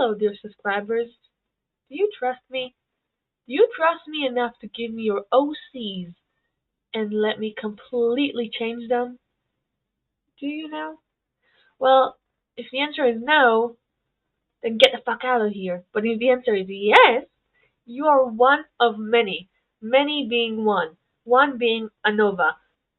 Hello, dear subscribers. Do you trust me? Do you trust me enough to give me your OCs and let me completely change them? Do you now? Well, if the answer is no, then get the fuck out of here. But if the answer is yes, you are one of many, many being one, one being ANOVA.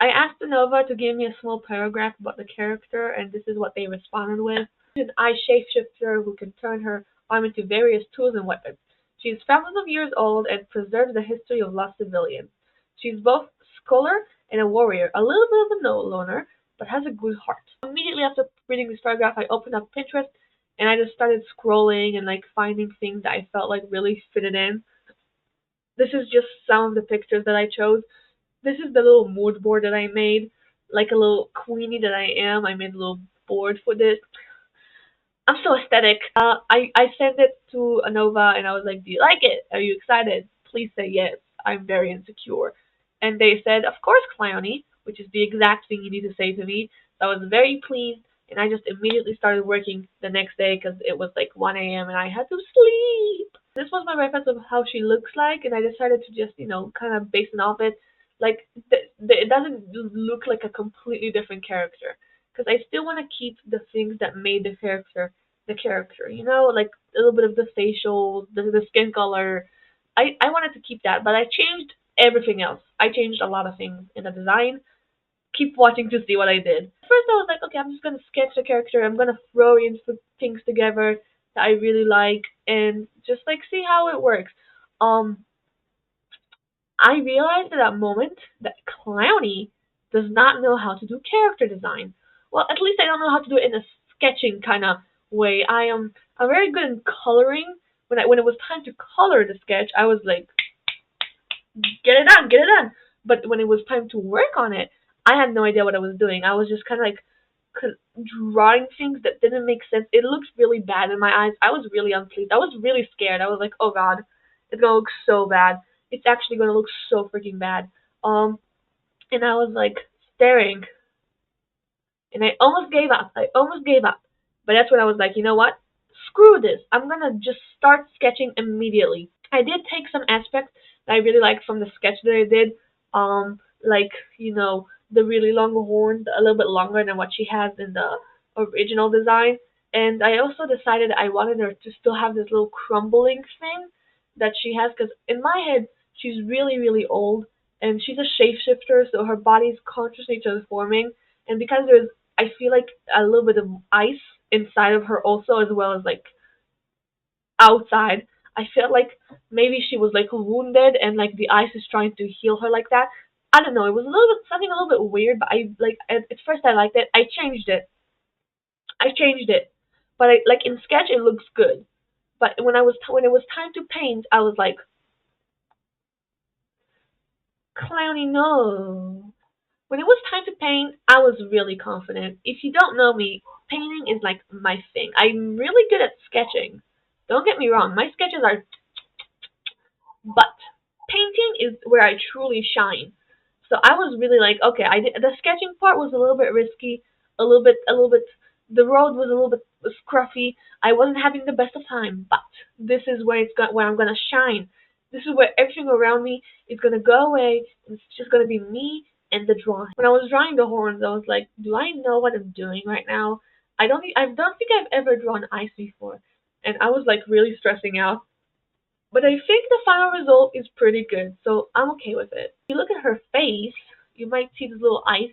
I asked ANOVA to give me a small paragraph about the character, and this is what they responded with. She's an ice shapeshifter who can turn her arm into various tools and weapons. She is thousands of years old and preserves the history of lost civilians. She's both a scholar and a warrior, a little bit of a loner, but has a good heart. Immediately after reading this paragraph, I opened up Pinterest and I just started scrolling and like finding things that I felt like really fitted in. This is just some of the pictures that I chose. This is the little mood board that I made, like a little queenie that I am. I made a little board for this. I'm so aesthetic. I sent it to Anova and I was like, "Do you like it? Are you excited? Please say yes. I'm very insecure." And they said, "Of course, Clowny," which is the exact thing you need to say to me. So I was very pleased, and I just immediately started working the next day because it was like 1 a.m. and I had to sleep. This was my reference of how she looks like, and I decided to just, kind of base it off it. Like, it doesn't look like a completely different character because I still want to keep the things that made the character, like a little bit of the facial, the skin color. I wanted to keep that, but I changed everything else. I changed a lot of things in the design. Keep watching to see what I did. First, I was like, okay, I'm just gonna sketch the character. I'm gonna throw in some things together that I really like, and just like see how it works. Um, I realized at that moment that Clowny does not know how to do character design. Well, at least I don't know how to do it in a sketching kind of way. I'm very good in coloring. When it was time to color the sketch, I was like, get it done, get it done. But when it was time to work on it, I had no idea what I was doing. I was just kind of like drawing things that didn't make sense. It looked really bad in my eyes. I was really unpleased. I was really scared. I was like, oh god, it's gonna look so bad. It's actually gonna look so freaking bad. And I was like staring, and I almost gave up. I almost gave up. But that's when I was like, you know what? Screw this. I'm gonna just start sketching immediately. I did take some aspects that I really liked from the sketch that I did. Like, the really long horns, a little bit longer than what she has in the original design. And I also decided I wanted her to still have this little crumbling thing that she has, because in my head, she's really, really old, and she's a shapeshifter, so her body's consciously transforming. And because I feel like a little bit of ice inside of her also, as well as like outside. I felt like maybe she was like wounded and like the ice is trying to heal her like that. I don't know. It was a little bit something a little bit weird, but I like at first I liked it. I changed it. I changed it, but like in sketch it looks good. But when it was time to paint, I was like, Clowny, no. When it was time to paint, I was really confident. If you don't know me, painting is like my thing. I'm really good at sketching. Don't get me wrong, my sketches are, but painting is where I truly shine. So I was really like, okay, the sketching part was a little bit risky, a little bit. The road was a little bit scruffy. I wasn't having the best of time, but this is where I'm gonna shine. This is where everything around me is gonna go away, and it's just gonna be me and the drawing. When I was drawing the horns, I was like, do I know what I'm doing right now? I don't think I've ever drawn ice before, and I was like really stressing out. But I think the final result is pretty good, so I'm okay with it. If you look at her face, you might see these little ice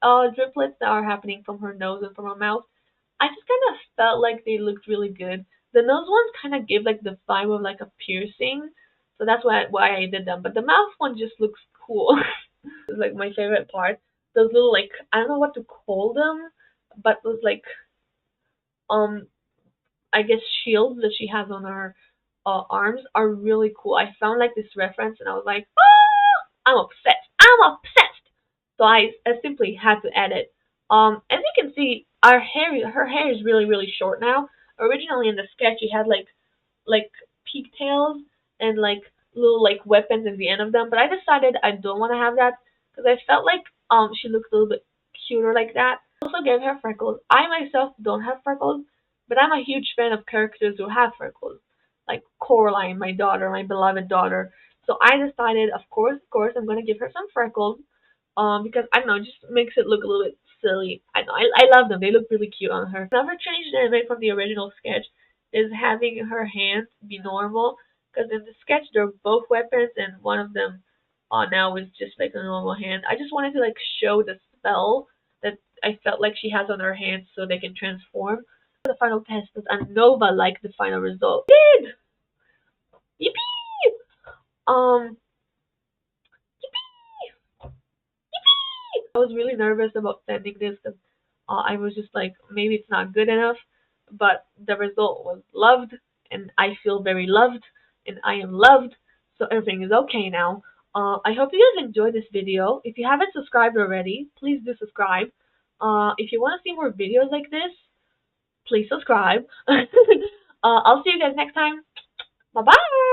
driplets that are happening from her nose and from her mouth. I just kind of felt like they looked really good. The nose ones kind of give like the vibe of like a piercing, so that's why I did them. But the mouth one just looks cool. It's like my favorite part. Those little like I don't know what to call them, but those like um I guess shields that she has on her arms are really cool. I found like this reference and I was like, oh, I'm obsessed. I'm obsessed. So I simply had to add it. As you can see, her hair is really really short now. Originally in the sketch, she had like pigtails and like little like weapons in the end of them, but I decided I don't want to have that because I felt like she looked a little bit cuter like that. I also gave her freckles. I myself don't have freckles, But I'm a huge fan of characters who have freckles, like Coraline, my daughter, my beloved daughter. So I decided, of course, I'm gonna give her some freckles. Because I don't know, it just makes it look a little bit silly. I love them. They look really cute on her. Another change that I made from the original sketch is having her hands be normal. Because in the sketch they're both weapons, and one of them now is just like a normal hand. I just wanted to like show the spell that I felt like she has on her hands so they can transform. The final test was a Nova like the final result. Did! Yippee! Um, I was really nervous about sending this because I was just like, maybe it's not good enough. But the result was loved, and I feel very loved, and I am loved, so everything is okay now. I hope you guys enjoyed this video. If you haven't subscribed already, please do subscribe. If you want to see more videos like this, please subscribe. I'll see you guys next time. Bye bye!